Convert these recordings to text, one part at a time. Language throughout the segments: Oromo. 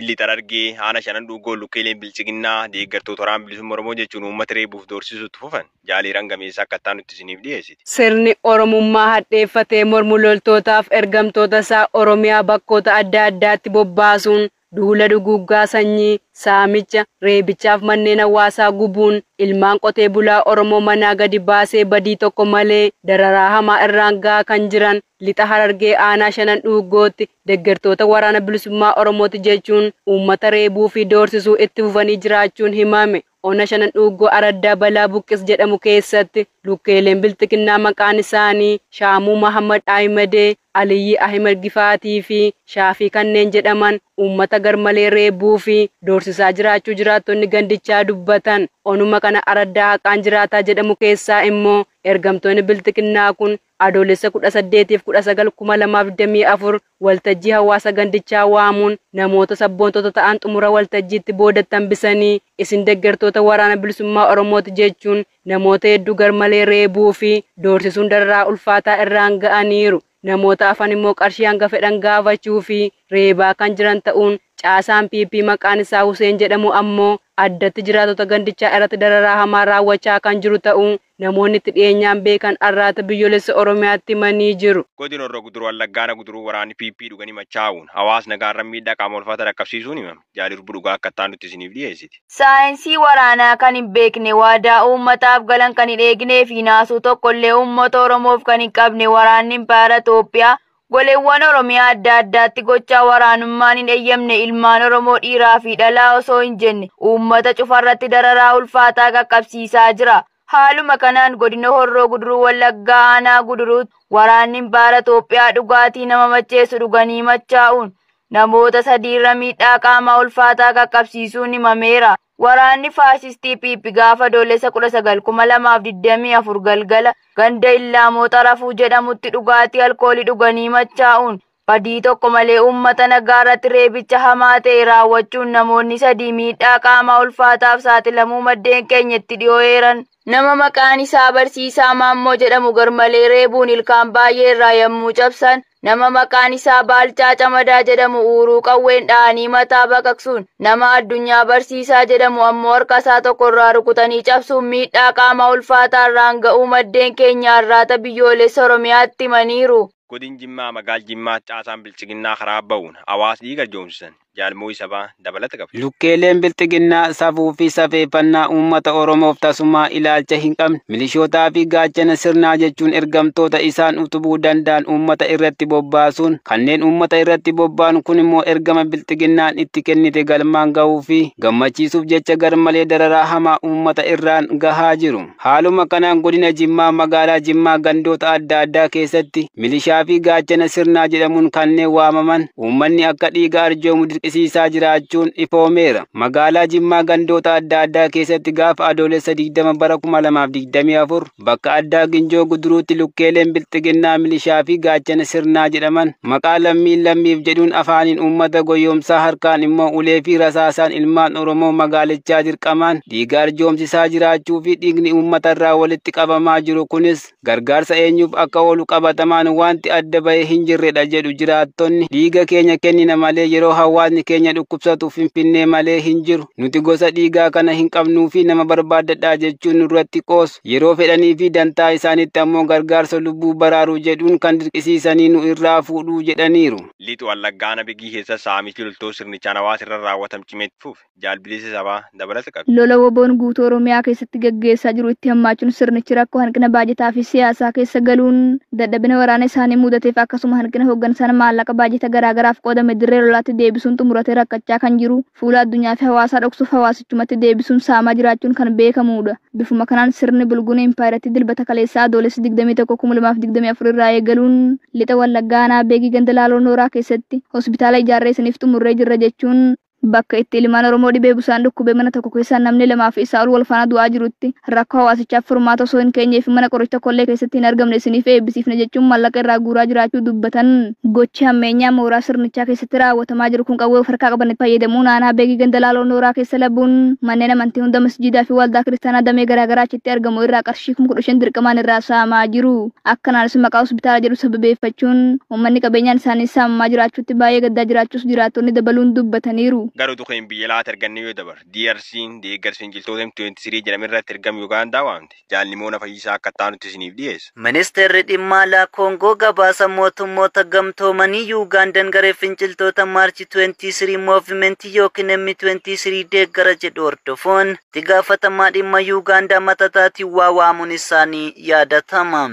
Lixa Harargee Aanaa Shanan Dhuugoo Lukkeeleen Bilchiginnaa deeggartoota waraana bilisummaa Oromoo jechuun uummata reebuuf doorsisuutti fufan jaalii rangameessaa akkattaa nutti isiniif dhiyeessiti. Sirni Oromummaa hadheeffatee mormu loltootaaf ergamtoota isaa Oromiyaa bakkoota adda addaatti bobbaasuun duula duguggaa sanyii, saamicha, reebichaaf manneen hawaasaa gubuun ilmaan qotee bulaa Oromoo manaa gadi baasee badii tokko malee dararaa hamaa irraan gahaa kan jiran Lixa Harargee Aanaa Shanan Dhuugootti deeggartoota waraana bilisummaa Oromooti jechuun uummata reebuu fi doorsisuu itti fufanii jiraachuun himame. Ona Shanan Dhuugoo Araddaa Balaa Buqqis jedhamu keessatti lukkeeleen bilxiginnaa maqaan isaanii Shaamuu Mahammad Ahimedee, Aliyyi Ahmed Gifaatii fi Shaafii kanneen jedhaman uummata garmalee reebuu fi doorsisaa jiraachuu jiraattonni gandichaa dubbatan. Onuma kana Araddaa Haqaan jiraataa jedhamu keessaa immoo ergamtoonni bilxiginnaa kun adoolessa 18-19-2024 waltajjii hawaasa gandichaa waamuun namoota sabboontota ta'an xumura waltajjiitti boodattan bisanii isin deeggartoota waraana bilisummaa Oromooti jechuun namoota hedduu garmalee reebuu fi doorsisuun dararaa ulfaataa irraan ga'aniiru. Namoota afan immoo qarshii hanga fedhan gaafachuu fi reebaa kan jiran ta'uun caasaan PP maqaan isaa Huseen jedhamu ammoo addatti jiraatota gandichaa irratti dararaa hamaa raawwachaa kan jiru ta'uun namoonni itti dhiyeenyaan beekan arraata biyyoolessa Oromiyaatti himanii jiru. Godina Horroo Guduruu Wallaggaa Guduruu waraanni PP dhuganii machaa'uun hawaasni nagaarra miidhaa qaama ulfaataa dhaqqabsiisuun himame. Jaalii Rubbuu dhugaa akkattaa nutti isiniif dhiyeessiti. Saayinsii waraanaa kan hin beekne waadaa uummataaf galan kan hin eegnee fi naasuu tokkollee uummata Oromoof kan hin qabne waraanni Impaayera Itoophiyaa goleewwan Oromiyaa adda addaatti gochaa waraanummaan hin eeyyamne ilmaan Oromoo dhiiraa fi dhalaa osoo hin jenne uummata cufarratti dararaa ulfaataa qaqqabsiisaa jira. Haaluma kanaan godina Horroo Guduruu Wallaggaa Aanaa Guduruutti waraanni Impaayera Itoophiyaa dhugaatii nama macheessu dhuganii machaa'uun namoota sadiirra miidhaa qaamaa ulfaataa qaqqabsiisuun himameera. Waraanni faasistii PP gaafa adoolessa 19/2024 galgala ganda Illaamoo Xarafuu jedhamutti dhugaatii alkoolii dhuganii machaa'uun badii tokko malee uummata nagaarratti reebicha hamaa ta'e raawwachuun namoonni 3 miidhaa qaamaa ulfaataaf saaxilamuu maddeen keenyatti dhiyoo'eeran. Nama maqaan isaa Barsiisaa Maammoo jedhamu garmalee reebuun ilkaan baay'ee irraa yommuu cabsan nama maqaan isaa Baalchaa Camadaa jedhamu uuruu qawween dha'anii mataa baqaqsuun nama Addunyaa Barsiisaa jedhamu ammoo harka isaa tokko irraa rukutanii cabsuun miidhaa qaamaa ulfaataa irraan ga'uu maddeen keenya arraata biyyoolessa Oromiyaatti himaniiru. Godin Jimmaa magaal Jimmaa caasaan bilchiginnaa karaa ba'uun hawaasni dhiiga joomsisan jaalmoo sabaa dabalata qabu. Lukkeeleen bilxiginnaa safuu fi safeeffannaa uummata Oromoof tasummaa ilaalcha hin qabne milishootaa fi gaachana sirnaa jechuun ergamtoota isaan utubuu danda'an uummata irratti bobbaasuun kanneen uummata irratti bobba'an kun immoo ergama bilxiginnaan itti kennite galmaan gahuu fi gammachiisuuf jecha garmalee dararaa hamaa uummata irraan gahaa jiru. Haaluma kanaan godina Jimmaa magaalaa Jimmaa gandoota adda addaa keessatti milishaa fi gaachana sirnaa jedhamuun kanneen waamaman uummanni akka dhiiga arjoomu dirqisiisaa jiraachuun ifoomeera. Magaalaa Jimmaa gandoota adda addaa keessatti gaafa adoolessa 20/2024 bakka addaa Ginjoo Guduruutti lukkeeleen bilxiginnaa milishaa fi gaachana sirnaa jedhaman maqaa lammiif jedhuun afaaniin uummata goyoomsaa harkaan immoo ulee fi rasaasaan ilmaan Oromoo magaalichaa dirqamaan dhiiga arjoomsisaa jiraachuu fi dhiigni uummatarraa walitti qabamaa jiru kunis gargaarsa eenyuuf akka oolu qabatamaan wanti adda bahee hin jirredha jedhu jiraattonni. Dhiiga keenya kennina malee yeroo hawaasni keenya dhukkubsatu Finfinnee malee hin jiru. Nuti gosa dhiigaa kana hin qabnuu fi nama barbaadadhaa jechuun nurratti qoosu. Yeroo fedhanii fi dantaa isaaniitti ammoo gargaarsa lubbuu baraaruu jedhuun kan dirqisiisanii nu irraa fuudhuu jedhaniiru. Lixa Wallaggaa Nabigii keessa saamichi loltoota sirnichaan hawaasa irra raawwatamu cimeetti fufe jaalbilisa sabaa dabalata qabu. Lola woboon guutuu Oromiyaa keessatti gaggeessaa jiru itti hammaachuun sirnichi rakkoo hanqina baajetaa fi siyaasaa keessa galuun dadhabina waraana isaanii mudateef akkasuma hanqina hooggansaan maallaqa baajeta garaagaraaf qoodame dirree lolaatti deebisuun xumuratee rakkachaa kan jiru. Fuula addunyaa fi hawaasaa dhoksuuf hawaasichumatti deebisuun saamaa jiraachuun kan beekamudha. Bifuma kanaan sirni bulguun Impaayeratti dilbata kaleessaa adoolessa 21/2024 irraa eegaluun Lixa Wallaggaa Aanaa Beegii ganda Laaloo Nooraa keessatti hospitaala ijaarree isiniif xumurree jirra jechuun bakka itti ilmaan Oromoo dhibee busaan dhukkubee mana tokko keessa namni 2 fi isaa ol wal faana du'aa jirutti rakkoo hawaasichaaf furmaata osoo hin keenyee fi mana qoricha kollee keessatti hin argamne isiniif eebbisiifne jechuun maallaqa irraa guuraa jiraachuu dubbatan. Gochi hammeenyaa mooraa sirnichaa keessatti raawwatamaa jiru kun qawwee of harkaa qabanitti fayyadamuun Aanaa Beegii ganda Laaloo Nooraa keessa labuun manneen amantii hunda masjiidaa fi waldaa kiristaanaa damee garaagaraa achitti argamu irraa qarshii 15,000 dirqamaan irraa saamaa jiru. Akkanaanis maqaa hospitaala jedhu sababeeffachuun uummanni qabeenyaan isaanii saamamaa jiraachuutti baay'ee gaddaa jiraachuus jiraattonni dabaluun dubbataniiru. Garuu tuqeen biyya laata erganne yoo dabar DRC'n deeggarsa finciltoota M23 jedhame irratti ergame Ugaandaa waamte. Jaalnimoona Fayyisaa akka taanutti isiniif dhiyeessa. Ministeerri dhimma alaa Koongoo gabaasa mootummoota gamtoomanii Ugaandaan garee finciltoota Maarchi 23 moovimentii yookiin M23 deeggara jedhu hordofuun itti gaafatamaa dhimma Ugaandaa matataatiin waamuun isaanii yaadatama.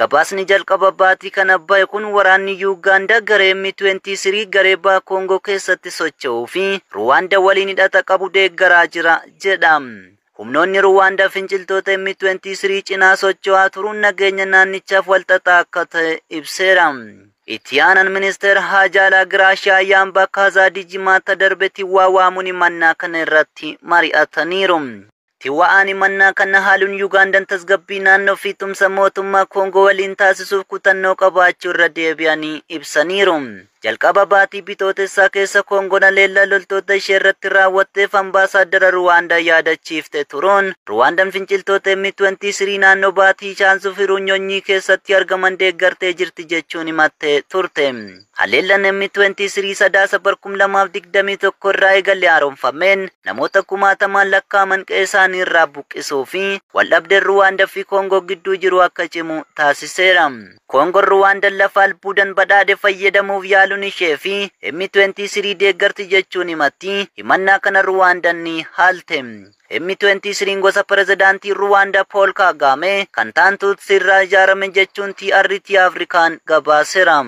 Gabaasni jalqaba baatii kana bahe kun waraanni Ugaandaa garee M23 garee baha Koongoo keessatti socho'uu fi Ruwaandaa waliin hidhata qabu deeggaraa jira jedha. Humnoonni Ruwaandaa finciltoota M23 cinaa socho'aa turuun nageenya naannichaaf walxaxaa akka ta'e ibseera. Itti aanaan ministeera Haajaalaa Giraashaa Yaambaa Kaazaadii jimaata darbetti waamuun himannaa kana irratti mari'ataniiru. Tiwa'aan himannaa kana haaluun Ugaandaan tasgabbii naannoo fi tumsa mootummaa Koongoo waliin taasisuuf kutannoo qabaachuu irra deebi'anii ibsaniiru. Jalqaba baatii bitootessaa keessa Koongoon leellaa loltoota ishee irratti raawwatteef ambaasaaddara Ruwaandaa yaadachiifte turuun Ruwaandaan finciltoota M23 naannoo baatii Shaansuu fi Runyonyii keessatti argaman deeggartee jirti jechuun himattee turte. Haleellaan M23 sadaasa bara 2021 irraa eegalee haaromfameen namoota kumaatamaan lakkaa'aman qe'ee isaanii irraa buqqisuu fi waldhabdeen Ruwaandaa fi Koongoo gidduu jiru akka cimu taasiseera. Koongoon Ruwaandaan lafa albuudan badhaadhe fayyadamuuf yaaluun ishee fi M23 deeggarti jechuun himatti. Himannaa kana Ruwaandaan ni haalte. M23 gosa pirezidaantii Ruwaandaa Pool Kaagame kan ta'an Tutsi irraa ijaarame jechuun TRT Afrikaan gabaaseera.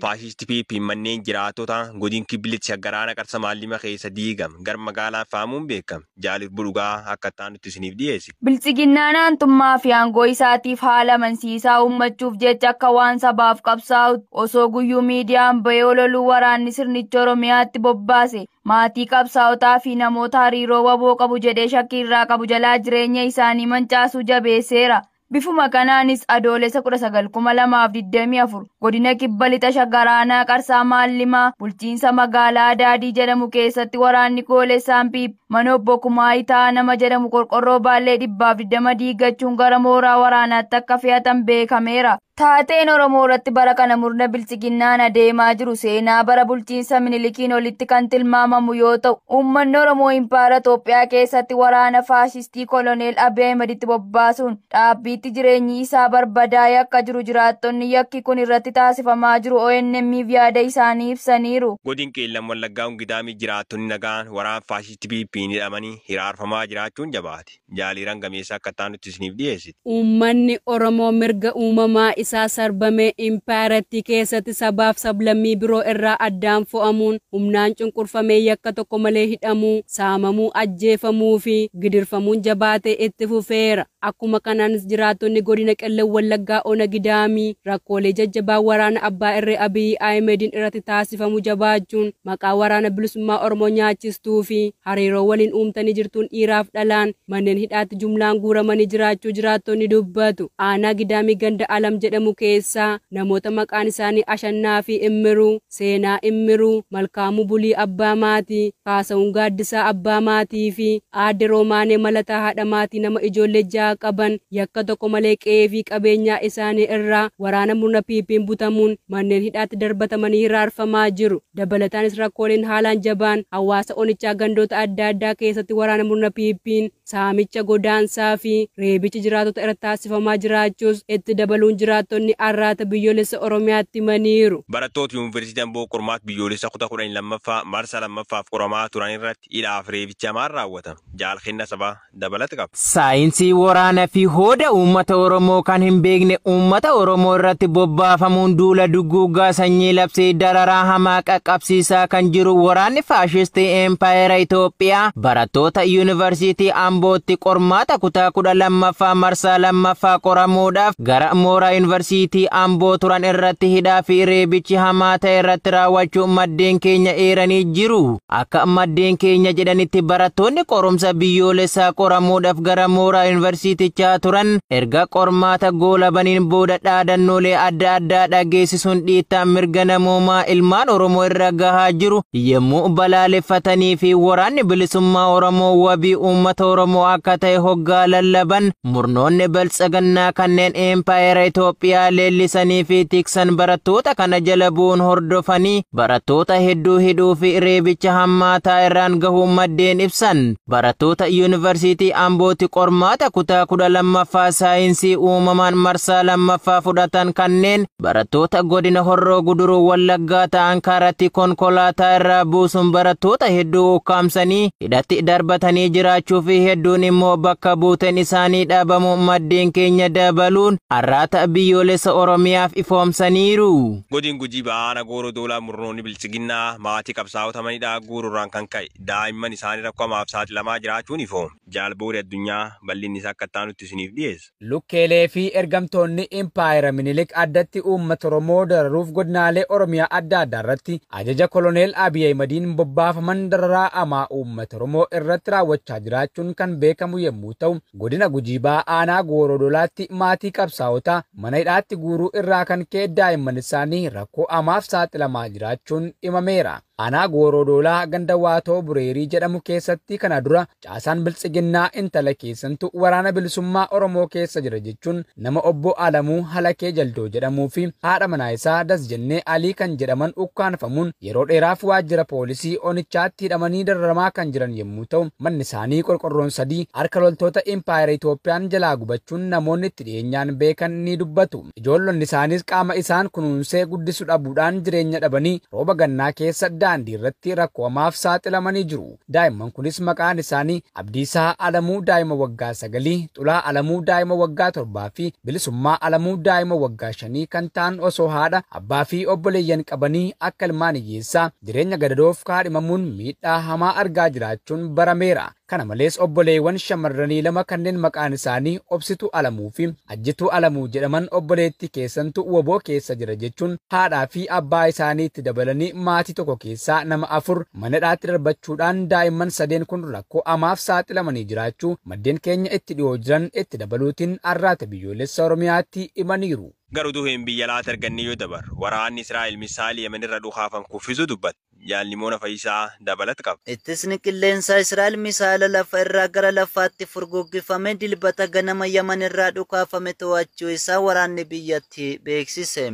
Faashisti PP manneen jiraatota godin Kibilitti shagaraana qarsa maallima keessa diigam gar magaalaa faamuun beekam. Jaalir Budugaa akka taanutti isiniif dhiyeesse. Bilchiginnaan aantummaa fi aangoo isaatiif haala amansiisaa uummachuuf jecha akka waan sabaaf qabsaa'u osoo guyyuu miidiyaan bahee ololuu waraanni sirnicha Oromiyaatti bobbaase maatii qabsaa'otaa fi namoota hariiroo waboo qabu jedhee shakkii irraa qabu jalaa jireenya isaanii mancaasuu jabeesseera. Bifuma kanaanis adoolessa 19/2024 godina kibba lixa shagaraanaa qarsaa maallimaa bulchiinsa magaalaa Adaadii jedhamu keessatti waraanni Goolessaan Piip mana obbo Kumaayitaa nama jedhamu qorqorroo baallee 220 diigachuun gara mooraa waraanaatti akka fe'atan beekameera. Taateen Oromoo irratti bara kana murna bilchiginnaan adeemaa jiru seenaa bara bulchiinsa Minilikiin olitti kan tilmaamamu yoo ta'u uummanni Oromoo impaara Itoophiyaa keessatti waraana faashistii koloneel Abiy Ahimaditti bobbaasuun dhaabbiitti jireenyi isaa barbadaa'ee akka jiru jiraattonni yakki kun irratti taasifamaa jiru ONM'f yaada isaanii ibsaniiru. Godin Qeellam Wallaggaa Ungidaamii jiraattonni nagaan waraana faashistii PP'n hidhamanii hiraarfamaa jiraachuun jabaate. Jaaliiraan gameessa akka taanutti isiniif dhiyeessite. Uummanni Oromoo mirga uumamaa isaa sarbame impaaratti keessatti sabaaf sablammii biroo irraa addaan fo'amuun humnaan cunqurfamee yakka tokko malee hidhamuu, saamamuu, ajjeefamuu fi gidirfamuun jabaatee itti fufeera. Akkuma kanaanis jiraattonni godina Qeellam Wallaggaa Ona Gidaamii rakkoolee jajjabaa waraana abbaa irree Abiy Ahimadiin irratti taasifamu jabaachuun maqaa waraana bilisummaa Oromoo nyaachistuu fi hariiroo waliin uumtanii jirtuun dhiiraaf dhalaan manneen hidhaatti jumlaan guuramanii jiraachuu jiraattonni dubbatu. Aanaa Gidaamii ganda Alam jedhamu keessaa namoota maqaan isaanii Ashannaa fi Immiruu, Seenaa Immiruu, Malkaamuu Bulii Abbaa Maatii, Kaasa'uun Gaaddisaa Abbaa Maatii fi Aadde Roomaanee Malataa haadha maatii nama ijoollee ja'a qaban yakka tokko malee qe'ee fi qabeenyaa isaanii irraa waraana murna PP'n butamuun manneen hidhaatti darbatamanii hiraarfamaa jiru. Dabalataanis rakkooleen haalaan jabaan hawaasa onichaa gandoota adda addaa keessatti waraana murna PP'n saamicha, godaansaa fi reebicha jiraattota irratti taasifamaa jiraachuus itti dabaluun jiraattonni arraata biyyoolessa Oromiyaatti himaniiru. Barattoota Yuunivarsiitii Amboo qormaata biyyoolessa 12ffaa marsa lammaffaaf qoramaa turan irratti hidhaaf reebicha maal raawwatama? Jaalkenna sabaa dabalata qaba. Saayinsii waraanaa fi hooda uummata Oromoo kan hin beekne uummata Oromoo irratti bobbaafamuun duula duguggaa sanyii labsee dararaa hamaa qaqqabsiisaa kan jiru waraanni faashistii Empaayera Itoophiyaa barattoota Yuunivarsiitii Ambootti qormaata kutaa 12ffaa marsaa lammaffaa qoramuudhaaf gara mooraa Yuunivarsiitii Amboo turan irratti hidhaa fi reebichi hamaa ta'e irratti raawwachuu maddeen keenya eeranii jiru. Akka maddeen keenya jedhanitti barattoonni qorumsa biyyoolessaa qoramuudhaaf gara mooraa Yuunivarsiitii yuunivarsiitichaa turan erga qormaata goolabaniin booda dhaadannoolee adda addaa dhageessisuun dhiittaa mirga namoomaa ilmaan Oromoo irra gahaa jiru yommuu balaaleffatanii fi waraanni bilisummaa Oromoo wabii uummata Oromoo akka ta'e hoggaa lallaban murnoonni baltsagannaa kanneen empaayera Itoophiyaa leellisanii fi tiksan barattoota kana jala bu'uun hordofanii barattoota hedduu hidhuu fi reebicha hammaataa irraan gahuu maddeen ibsan. Barattoota yuunivarsiitii Ambooti qormaata kutaa 12ffaa saayinsii uumamaan marsaa 2ffaa fudhatan kanneen barattoota godina Horroo Guduruu Wallaggaa ta'an karatti konkolaataa irraa buusuun barattoota hedduu ukkaamsanii hidhatti darbatanii jiraachuu fi hedduun immoo bakka buuteen isaanii dhaabamuu maddeen keenya dabaluun har'aata biyyoolessa Oromiyaaf ifoomsaniiru. Godin Gujii Baana Gooroo Doolaa murnoonni bilchiginnaa maatii qabsaa'ota manidhaa guuruurraan kan ka'e daa'imman isaanii rakkoo hamaaf saaxilamaa jiraachuun ifoom. Jaalboori addunyaa bal'inni isaa akka taanutti isiniif dhiyeessa. Lukkeelee fi ergamtoonni impaayera Minilik addatti uummata Oromoo dararuuf godinaalee Oromiyaa adda addaa irratti ajaja koloneel Abiy Ahimadiin bobbaafaman dararaa hamaa uummata Oromoo irratti raawwachaa jiraachuun kan beekamu yommuu ta'u, godina Gujii Aanaa Gooroo Doolaatti maatii qabsaa'ota mana hidhaatti guuruu irraa kan ka'e daa'imman isaanii rakkoo hamaaf saaxilamaa jiraachuun himameera. Aanaa Gooroo Doolaa ganda Waatoo Bureerii jedhamu keessatti kana dura caasaan biltsiginnaa intala keessantu waraana bilisummaa Oromoo keessa jira jechuun nama obbo Alamuu Halakee Jaldoo jedhamuu fi haadha manaa isaa Dasjennee Alii kan jedhaman ukkaanfamuun yeroo dheeraaf waajjira poolisii Onichaatti hidhamanii dararamaa kan jiran yommuu ta'u, manni isaanii qorqorroon sadii harka loltoota impaayera Itoophiyaan jalaa gubachuun namoonni itti dhiyeenyaan beekan ni dubbatu. Ijoollonni isaaniis qaama isaan kunuunsee guddisuu dhabuudhaan jireenya dhabanii rooba gannaa keessa daandii irratti rakkoo hamaaf saaxilamanii jiru. Daa'imman kunis maqaan isaanii Abdiisaa Alamuu daa'ima waggaa 9, Xulaa Alamuu daa'ima waggaa 7 fi Bilisummaa Alamuu daa'ima waggaa 5 kan ta'an osoo haadha abbaa fi obboleeyyan qabanii akka ilmaan hiyyeessaa jireenya gadadoof kaadhimamuun miidhaa hamaa argaa jiraachuun barameera. Kana malees obboleewwan shamarranii 2 kanneen maqaan isaanii Obsituu Alamuu fi Ajjituu Alamuu jedhaman obboleettii keessantu woboo keessa jira jechuun haadhaa fi abbaa isaaniitti dabalanii maatii tokko keessaa nama 4 mana hidhaatti darbachuudhaan daa'imman 3 kun rakkoo hamaaf saaxilamanii jiraachuu maddeen keenya itti dhiyoo jiran itti dabaluutiin har'aata biyyoolessa Oromiyaatti himaniiru. Garuu duheen biyya laata arganne yoo dabar waraanni Israa'el misaali Yemen irra dhukaafan kuffisu dubbata. Jaalnimoona Fayyisaa dabalata qaba. Ittisni qilleensaa Israa'el misaala lafa irraa gara lafaatti furguggifame dilbata ganama Yemen irraa dhukaafame to'achuu isaa waraanni biyyatti beeksise.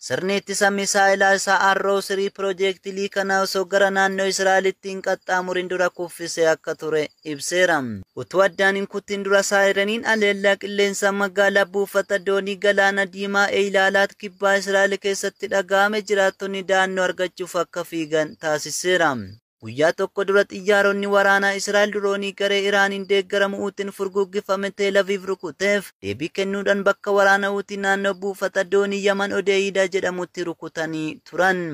Sirni ittisa misaa'ilaa isaa Arrow 3 piroojeektilii kana osoo gara naannoo Israa'elitti hin qaxxaamurin dura kuffisee akka ture ibseera. Utuu addaan hin kuttin dura saayiraniin aleellaa qilleensaa magaalaa buufata doonii galaana diimaa Eilaalaat kibbaa Israa'el keessatti dhaga'ame jiraattonni da'annoo argachuuf akka fiigan taasiseera. Guyyaa tokko dura xiyyaaronni waraanaa Israa'el diroonii garee Iraaniin deeggaramuutiin furguggifame Teel Aviv rukuteef deebii kennuudhaan bakka waraana'uutiin naannoo buufata doonii Yaman Odeeyida jedhamutti rukutanii turan.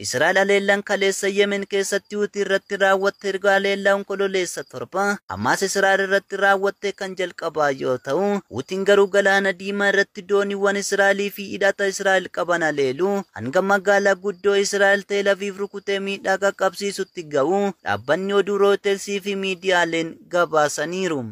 Israa'el aleellaan kaleessa Yemen keessatti Huutii irratti raawwatte erga aleellaan onkololeessa 7 Hamaas Israa'el irratti raawwatte kan jalqabaa yoo ta'u, Huutiin garuu galaana diimaa irratti dooniiwwan Israa'elii fi hidhata Israa'el qaban aleelu hanga magaalaa guddoo Israa'el Teel Aviv rukutee miidhaa qaqqabsiisutti ga'u dhaabbanni oduu Rootersii fi miidiyaaleen gabaasaniiru.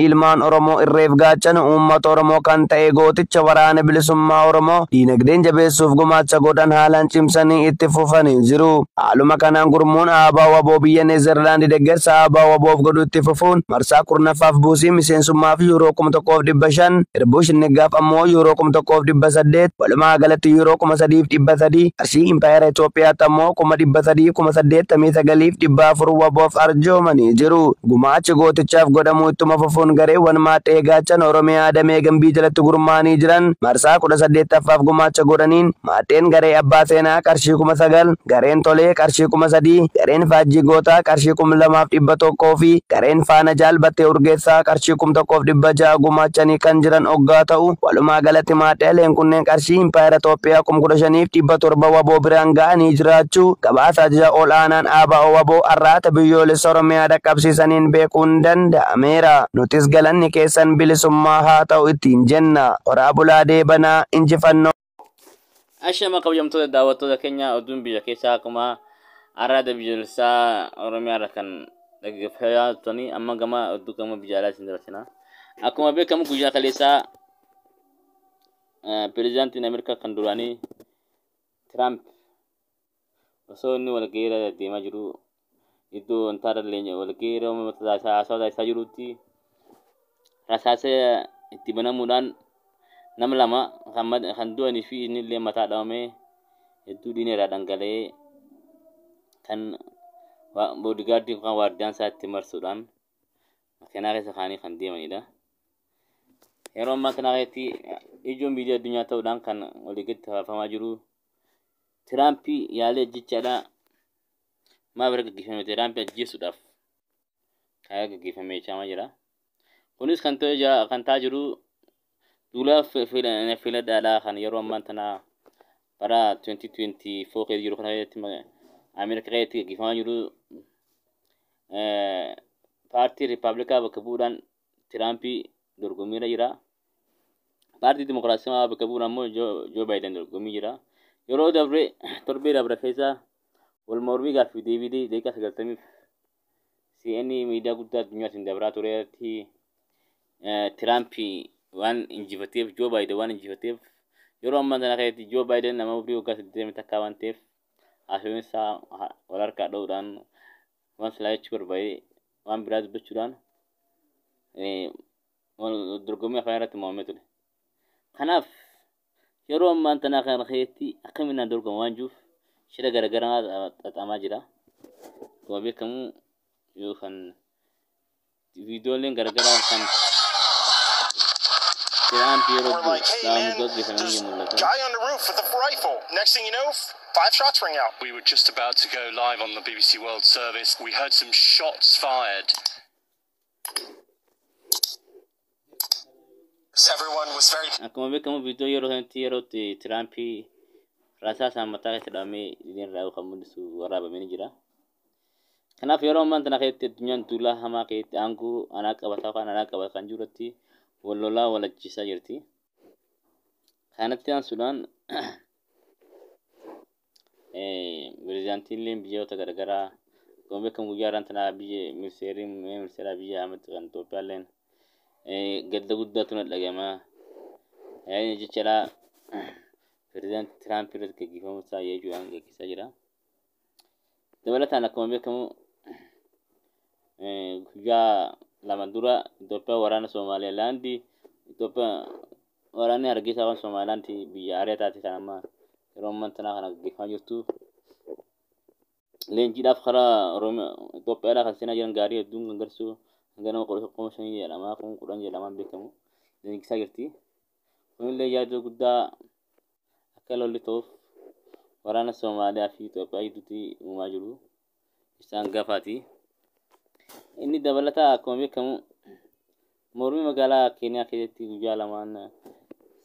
ilmaan Oromoo irreef gaachana uummata Oromoo kan ta'e gooticha waraana bilisummaa Oromoo diinagdeen jabeessuuf gumaacha godhan haalaan cimsanii itti fufanii jiru. Haaluma kanaan gurmuun ABO waboo biyya Neezerlaandi deeggarsa ABO waboof godhu itti fufuun marsaa 10ffaaf buusii miseensummaa fi yuuroo 1,500 Irbuush Niggaaf ammoo yuuroo 1,800 walumaa galatti yuuroo 3,300 qarshii impaayera Itoophiyaatti ammoo 389,400 waboof arjoomanii jiru. Gumaachi gootichaaf godhamu ittuma fufuun gareewwan maaxee gaachana Oromiyaa damee gambii jalatti gurmaanii jiran marsaa 18ffaaf gumaacha godhaniin maaxeen garee abbaa seenaa qarshii 9,000 gareen tolee qarshii 3,000 gareen faajjii gootaa qarshii 2,100 fi gareen faana jaalbattee urgeessaa qarshii 1,600 gumaachanii kan jiran oggaa ta'u walumaa galatti maaxeeleen kunneen qarshii impaayera Itoophiyaa 15,700 waboo biraan ga'anii jiraachuu gabaasa ajaja ol aanaan ABO waboo har'aata biyyoolessa Oromiyaa dhaqqabsiisaniin beekuun danda'ameera. Nutis galanni keessan bilisummaa haa ta'u ittiin jenna. Horaa bulaa deebanaa injifannoo. Ashama kabajamtoota daawwattoota keenya oduun biyya keessaa akkuma araada biyyoolessaa Oromiyaa irra kan dhaggeeffachaa turtanii amma gama oduu gama biyya alaa isin dabarsina. Akkuma beekamu guyyaa kaleessaa pirezidaantiin Ameerikaa kan duraanii Tiraamp osoo inni walgahii deemaa jiru iddoo wantaarra leenya walgahii uummata haasawa isaa jirutti rasaasa itti banamuudhaan nama lama kan du'anii fi inni illee mataa dhahamee hedduu diineerraa dhangala'ee kan boodigaardii kan waardiyaan isaa itti marsuudhaan makiinaa keessa kaanii kan deemanidha. Yeroo ammaa kana keessatti ijoon biyya addunyaa ta'uudhaan kan waliigatti haafamaa jiru Tiraampii yaalee jechaadha. Maaf irra gaggeeffame Tiraampii ajjeesuudhaaf kaayyaa gaggeeffamee jechaa jira. Kunis kan ta'aa jiru duula filadhaadhaa kan yeroo ammaa tana bara 2024 keessa jiru kana keessatti Ameerikaa keessatti gaggeeffamaa jiru paartii Rippaabilikaa bakka bu'uudhaan Tiraampii dorgommiirra jira. Paartii Dimokiraasummaa bakka bu'uudhaan immoo Joo Baayiden dorgommii jira. Yeroo torbee dabre keessa wal mormii gaaffii deebii daqiiqaa 90 CNN miidiyaa guddaa addunyaatti dabraa turetti Tiraampii waan injifateef Joo Baayiden waan injifateef yeroo ammaa kana keessatti Joo Baayiden nama umurii waggaa 80 takkaa waan ta'eef haasawinsaa wal harkaa dha'uudhaan waan silaa jechuu barbaade waan biraa dubbachuudhaan dorgommii afaan irratti mo'amee ture. Kanaaf yeroo ammaa kana keessatti akkamiin dorgoma waan jiruuf shira garaagaraa xaxamaa jira. Akkuma beekamu yookaan viidiyooleen garaagaraa kan Tiraampii yeroo gaggeeffamanii mul'atu. Guy on the roof with a rifle. Next thing you know, 5 shots ring out. We were just about to go live on the BBC World Service. We heard some shots fired. Everyone was very... Akkuma beekamu viidiyoo yeroo sanatti yerootti Tiraampii rasaasaan mataa keessa dhahamee irraa kan mul'isu waraabamee jira. Kanaaf yeroo ammaa kana keessatti addunyaan duula hamaa keessatti aangoo anaa qabataa kan anaa qabata kan jirutti wal lolaa wal ajjeesaa jirti. Kanatti aansuudhaan pirezidaantiin biyyoota garaagaraa akkuma beekamu guyyaa irraan tanaa biyya ministeera biyya Ahmed kan Itoophiyaalleen gadda guddaatu na dhaga'ama. Jechaadha pirezidaantii Tiraampii irratti gaggeeffamu isaa jechuudhaan gaggeessaa jira. Dabalataan akkuma beekamu guyyaa lama dura Itoophiyaa waraana Somaalilaandii waraanni Hargeysaa waan Somaalilaandii biyya ari'aa taate kan amma yeroo ammaa tanaa kana gaggeeffamaa jirtu. Leenjiidhaaf karaa Itoophiyaadhaa kan seenaa jiran gaarii hedduun kan garsiisu hanga nama 5,000 jedhama 10,000 jedhamaan beekamu leenjisaa jirti. Kunillee yaaduu guddaa akka lolli ta'uuf waraana Somaaliyaa fi Itoophiyaa gidduutti uumaa jiru isaan gaafaati. Inni dabalataa akkuma beekamu mormii magaalaa Keeniyaa keessatti guyyaa lamaan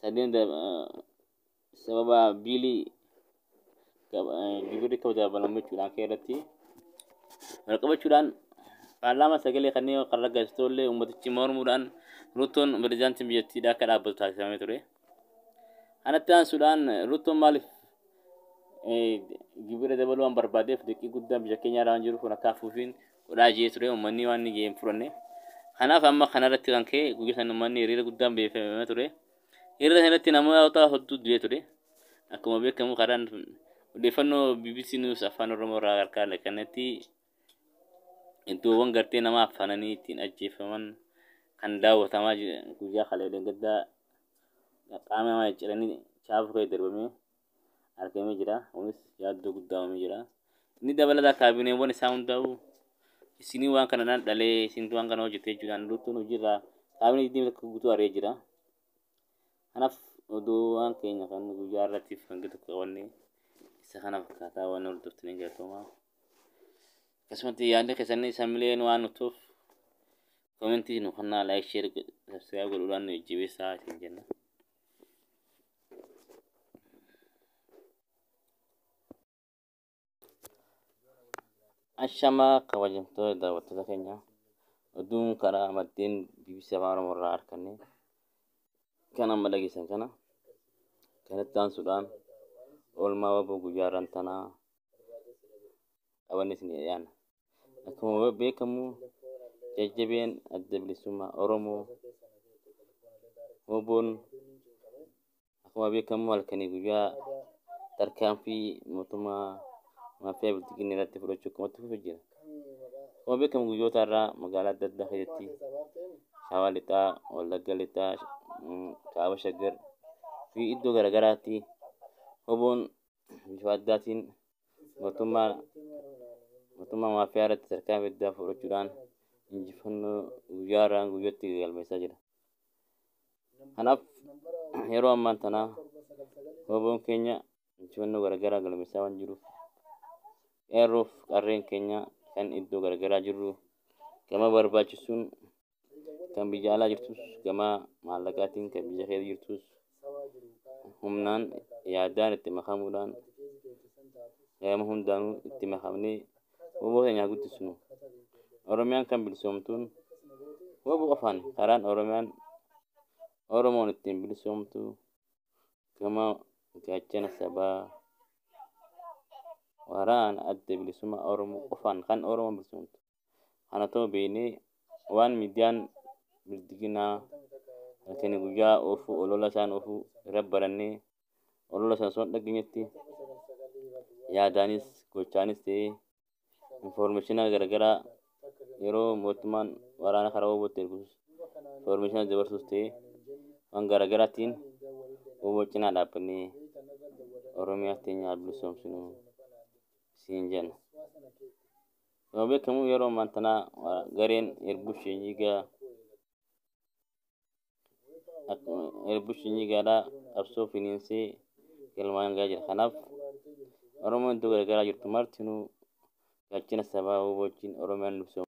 sadeen sababa biilii gibirri kabajabalamu jechuudhaan keessatti wal qabachuudhaan paarlaamaa sagalee kanneen kan raggaasitollee ummatichi mormuudhaan Ruutoon pirezidaantiin biyyattiidhaa akka dhaabbatu taasifamee ture. Kanatti aansuudhaan Ruutoon maaliif gibira dabaluu waan barbaadeef liqii guddaan biyya keenyaa irraa waan jiruuf kun akka hafuufiin godhaa jee ture uummanni waan hin fudhanne. Kanaaf amma kanarratti kan ka'e guyyaa sana uummanni hiriira guddaan beefamee ture. Hiriira sanatti namoota hedduu du'ee ture. Akkuma beekamu karaan odeeffannoo BBC News afaan Oromoo irraa harkaa kanatti iddoowwan gartee nama afaananii ittiin ajjeefaman kan daawwatamaa guyyaa kaleessaa gaddaa qaama namaa ciranii chaafu ka'ee darbamee argamee jira. Kunis yaaddoo guddaa uumee jira. Inni dabalataa kaabineewwan isaa hundaa'u isinii waan kana dhalee isin waan kana hojjetee jechuudhaan Ruutoon hojiirraa kaabinee 21 guutuu ari'ee jira. Kanaaf oduu waan keenya kan guyyaa irrattiif kan gitu qabanne isa kana fakkaataa waan hordoftanii galtoomaa. Akkasumatti yaadni keessanii samileen waan nutuuf komentii nu kannaa laayik sheer sabsiraayib godhuudhaan nu jajjabeessaa isin jenna. Ashama kabajamtoota daawwattoota keenya oduun karaa maddeen BBC Afaan Oromoo irraa arganne kan amma dhageessan kana kanatti aansuudhaan oolmaa waboo guyyaa irraan tanaa qabanne isin dhiyaanna. Akkuma beekamu jajjabeen adda bilisummaa Oromoo Oboon akkuma beekamu halkanii guyyaa tarkaanfii mootummaa maafiyaa biltiginnii irratti fudhachuu akkamitti fufee jira. Akkuma beekamu guyyoota irraa magaalaa adda addaa keessatti Shawaa Lixaa, Wallagga Lixaa, Kaaba Shaggar fi iddoo garaagaraatti oboon bifa addaatiin mootummaa maafiyaa irratti tarkaanfii addaa fudhachuudhaan injifannoo guyyaa irraan guyyatti galmeessaa jira. Kanaaf yeroo ammaan tanaa oboon keenya injifannoo garaagaraa galmeessaa waan jiruuf qeerroof qarreen keenya kan iddoo garaagaraa jirru gama barbaachisuun kan biyya alaa jirtus gama maallaqaatiin kan biyya keessa jirtus humnaan yaadaan itti makamuudhaan gama hundaanuu itti makamnee oboo keenya guddisnu. Oromiyaan kan bilisoomtuun oboo qofaan karaan Oromoon ittiin bilisoomtu gama gaachana sabaa waraana adda bilisummaa Oromoo qofaan kan Oromoon bilisoomtu. Kana ta'uu beeknee waan miidiyaan biltiginnaa halkanii guyyaa oofuu olola isaan oofuu irra barannee olola isaan osoo hin dhageenyetti yaadaanis gochaanis ta'ee infoormeeshina garaagaraa yeroo mootummaan waraana karaa obootti ergus infoormeeshina dabarsuus ta'ee waan garaagaraatiin oboo cinaa dhaabbannee Oromiyaa teenya bilisoomsinu siin jenna. Akkuma beekamu yeroo ammaan tanaa gareen Irbush Shinyigaadhaa qabsoo finiinsee galmaan gahaa jira. Kanaaf Oromoon iddoo garaagaraa jirtu martinuu gaachana sabaa oboo wajjin Oromiyaan bilisoomsinu.